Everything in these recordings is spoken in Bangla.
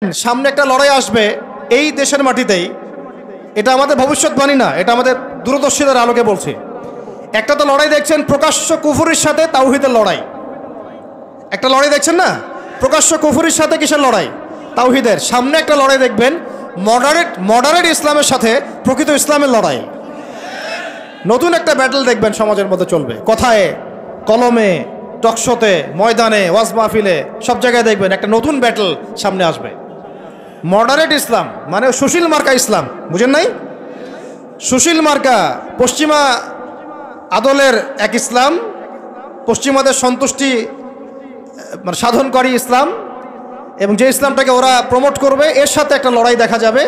সামনে একটা লড়াই আসবে এই দেশের মাটিতেই। এটা আমাদের ভবিষ্যৎবাণী না, এটা আমাদের দূরদর্শিতার আলোকে বলছি। একটা তো লড়াই দেখছেন প্রকাশ্য কুফুরির সাথে তাওহীদের লড়াই। একটা লড়াই দেখছেন না, প্রকাশ্য কুফুরির সাথে কিসের লড়াই? তাওহীদের। সামনে একটা লড়াই দেখবেন মডারেট ইসলামের সাথে প্রকৃত ইসলামের লড়াই। নতুন একটা ব্যাটল দেখবেন সমাজের মধ্যে চলবে, কথায় কলমে, টকশোতে, ময়দানে, ওয়াজ মাহফিলে, সব জায়গায় দেখবেন একটা নতুন ব্যাটল সামনে আসবে। মডারেট ইসলাম মানে সুশীল মার্কা ইসলাম, বুঝেন নাই? সুশীল মার্কা পশ্চিমা আদলের এক ইসলাম, পশ্চিমাদের সন্তুষ্টি মানে সাধনকারী ইসলাম, এবং যে ইসলামটাকে ওরা প্রমোট করবে এর সাথে একটা লড়াই দেখা যাবে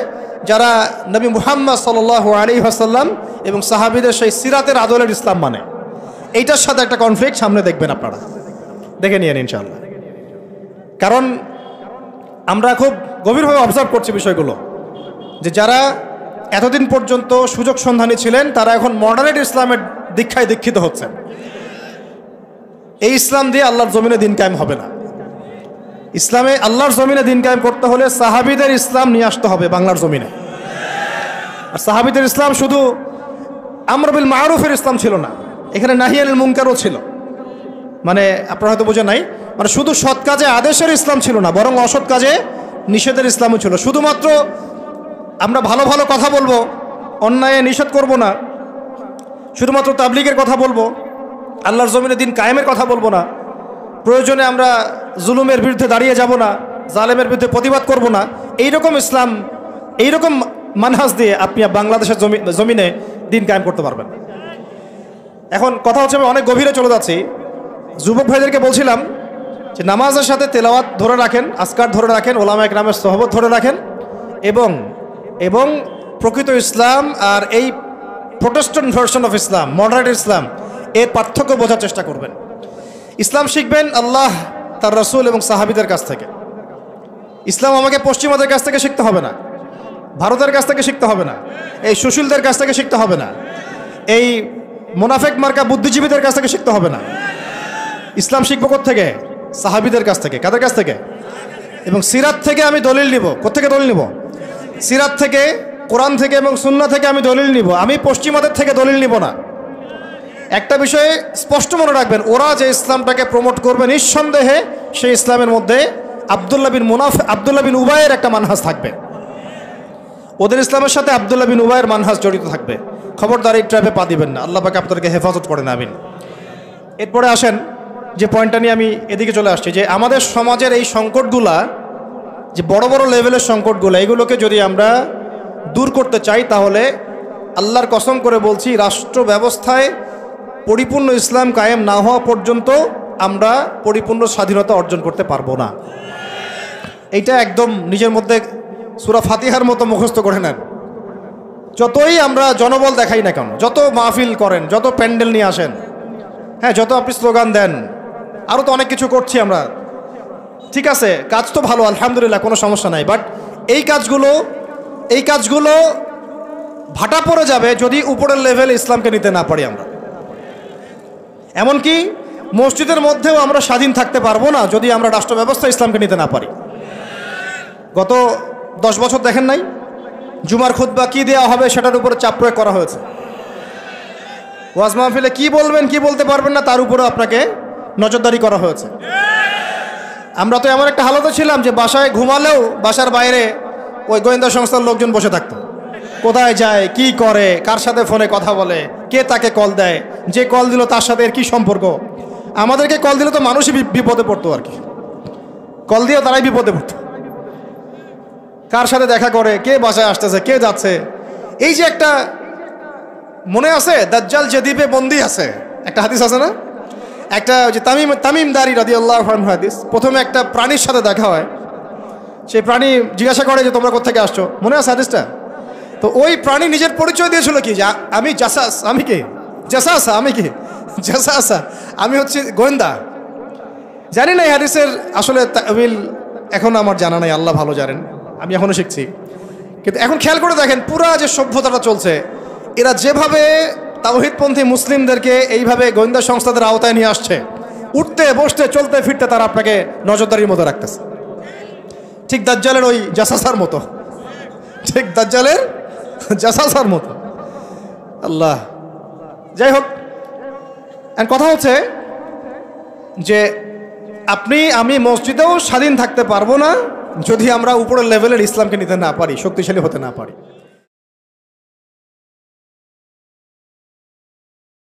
যারা নবী মুহাম্মদ সাল্লাল্লাহু আলাইহি ওয়াসাল্লাম এবং সাহাবীদের সেই সিরাতের আদলের ইসলাম মানে, এইটার সাথে একটা কনফ্লিক্ট সামনে দেখবেন আপনারা, দেখে নিয়েন ইনশাআল্লাহ। কারণ আমরা খুব গভীরভাবে অবজার্ভ করছি বিষয়গুলো, যে যারা এতদিন পর্যন্ত সুযোগ সন্ধানী ছিলেন তারা এখন মডারেট ইসলামের দীক্ষায় দীক্ষিত হচ্ছেন। এই ইসলাম দিয়ে আল্লাহর জমিনে দিন কায়েম হবে না। ইসলামে আল্লাহর জমিনে দিন কায়েম করতে হলে সাহাবীদের ইসলাম নিয়ে আসতে হবে বাংলার জমিনে। আর সাহাবীদের ইসলাম শুধু আমর বিল মারুফের ইসলাম ছিল না, এখানে নাহি আনিল মুনকারও ছিল। মানে আপনারা হয়তো বোঝেন নাই, মানে শুধু সৎ কাজে আদেশের ইসলাম ছিল না, বরং অসৎ কাজে নিষেধের ইসলামও ছিল। শুধুমাত্র আমরা ভালো ভালো কথা বলবো, অন্যায় নিষেধ করব না, শুধুমাত্র তাবলীগের কথা বলবো, আল্লাহর জমিনে দিন কায়েমের কথা বলবো না, প্রয়োজনে আমরা জুলুমের বিরুদ্ধে দাঁড়িয়ে যাব না, জালেমের বিরুদ্ধে প্রতিবাদ করব না, এইরকম ইসলাম, এইরকম মানহাজ দিয়ে আপনি বাংলাদেশের জমিনে দিন কায়েম করতে পারবেন। এখন কথা হচ্ছে, আমি অনেক গভীরে চলে যাচ্ছি। যুবক ভাইদেরকে বলছিলাম যে নামাজের সাথে তেলাওয়াত ধরে রাখেন, আজকার ধরে রাখেন, ওলামা ইকরামের সোহবত ধরে রাখেন, এবং প্রকৃত ইসলাম আর এই Protestant version of Islam, moderate Islam, এর পার্থক্য বোঝার চেষ্টা করবেন। ইসলাম শিখবেন আল্লাহ, তার রাসূল এবং সাহাবীদের কাছ থেকে। ইসলাম আমাকে পশ্চিমাদের কাছ থেকে শিখতে হবে না, ভারতের কাছ থেকে শিখতে হবে না, এই সুশীলদের কাছ থেকে শিখতে হবে না, এই মুনাফেক মার্কা বুদ্ধিজীবীদের কাছ থেকে শিখতে হবে না। ইসলাম শিখবো কোত্থেকে? সাহাবীদের কাছ থেকে। কাদের কাছ থেকে? এবং সিরাত থেকে আমি দলিল নিব। কোত্থেকে দলিল নিব? সিরাত থেকে, কোরআন থেকে এবং সুন্নাহ থেকে আমি দলিল নিব। আমি পশ্চিমাদের থেকে দলিল নিব না। একটা বিষয়ে স্পষ্ট মনে রাখবেন, ওরা যে ইসলামটাকে প্রমোট করবে নিঃসন্দেহে সেই ইসলামের মধ্যে আব্দুল্লাহ বিন উবাইয়ের একটা মানহাজ থাকবে। ওদের ইসলামের সাথে আব্দুল্লাহ বিন উবাইয়ের মানহাজ জড়িত থাকবে। খবরদার এই ট্র্যাপে পা দিবেন না, আল্লাহ পাক আপনাদেরকে হেফাজত করেন, আমিন। এরপরে আসেন যে পয়েন্টটা নিয়ে আমি এদিকে চলে আসছি, যে আমাদের সমাজের এই সংকটগুলা, যে বড় বড় লেভেলের সংকটগুলো, এগুলোকে যদি আমরা দূর করতে চাই তাহলে আল্লাহর কসম করে বলছি, রাষ্ট্র ব্যবস্থায় পরিপূর্ণ ইসলাম কায়েম না হওয়া পর্যন্ত আমরা পরিপূর্ণ স্বাধীনতা অর্জন করতে পারবো না। এইটা একদম নিজের মধ্যে সূরা ফাতিহার মতো মুখস্থ করে নেন। যতই আমরা জনবল দেখাই না কেন, যত মাহফিল করেন, যত প্যান্ডেল নিয়ে আসেন, হ্যাঁ, যত আপনি স্লোগান দেন, আরও তো অনেক কিছু করছি আমরা, ঠিক আছে, কাজ তো ভালো, আলহামদুলিল্লাহ, কোনো সমস্যা নাই। বাট এই কাজগুলো ভাটা পড়ে যাবে যদি উপরের লেভেলে ইসলামকে নিতে না পারি আমরা। এমনকি মসজিদের মধ্যেও আমরা স্বাধীন থাকতে পারবো না যদি আমরা রাষ্ট্র ব্যবস্থা ইসলামকে নিতে না পারি। গত 10 বছর দেখেন নাই, জুমার খুতবা কি দেওয়া হবে সেটার উপরে চাপ প্রয়োগ করা হয়েছে। ওয়াজ মাহফিলে কি বলবেন কি বলতে পারবেন না তার উপরে আপনাকে নজরদারি করা হয়েছে। আমরা তো এমন একটা হালতে ছিলাম যে বাসায় ঘুমালেও বাসার বাইরে ওই গোয়েন্দা সংস্থার লোকজন বসে থাকতো, কোথায় যায়, কি করে, কার সাথে ফোনে কথা বলে, কে তাকে কল দেয়, যে কল দিল তার সাথে এর কী সম্পর্ক। আমাদেরকে কল দিলে তো মানুষই বিপদে পড়তো, আর কি, কল দিয়ে তারাই বিপদে পড়তো। কার সাথে দেখা করে, কে বাসায় আসতেছে, কে যাচ্ছে। এই যে একটা, মনে আছে দাজ্জাল যে দ্বীপে বন্দি আছে, একটা হাদিস আছে না, একটা যে তামিমদারি রাদিয়াল্লাহু আনহু হাদিস। প্রথমে একটা প্রাণীর সাথে দেখা হয়, সেই প্রাণী জিজ্ঞাসা করে যে তোমরা কোত্থেকে আসছো, মনে আছে হাদিসটা? তো ওই প্রাণী নিজের পরিচয় দিয়েছিল কি, যে আমি জাসাস, আমি কি জাসাসা, আমি কি জাসাসা, আমি হচ্ছে গোয়েন্দা। জানি না এই হাদিসের আসলে তাবিল এখন আমার জানা নাই, আল্লাহ ভালো জানেন, আমি এখনও শিখছি। কিন্তু এখন খেয়াল করে দেখেন, পুরা যে সভ্যতাটা চলছে, এরা যেভাবে তাওহীদপন্থী মুসলিমদেরকে এইভাবে গোয়েন্দা সংস্থাদের আওতায় নিয়ে আসছে, উঠতে বসতে চলতে ফিরতে তারা আপনাকে নজরদারির মতো রাখতেছে। ঠিক দাজ্জালের ওই জাসাসার মতো, ঠিক দাজ্জালের জাসাসার মতো। আল্লাহ, যাই হোক, কথা হচ্ছে যে আপনি আমি মসজিদেও স্বাধীন থাকতে পারবো না যদি আমরা উপরের লেভেলের ইসলামকে নিতে না পারি, শক্তিশালী হতে না পারি।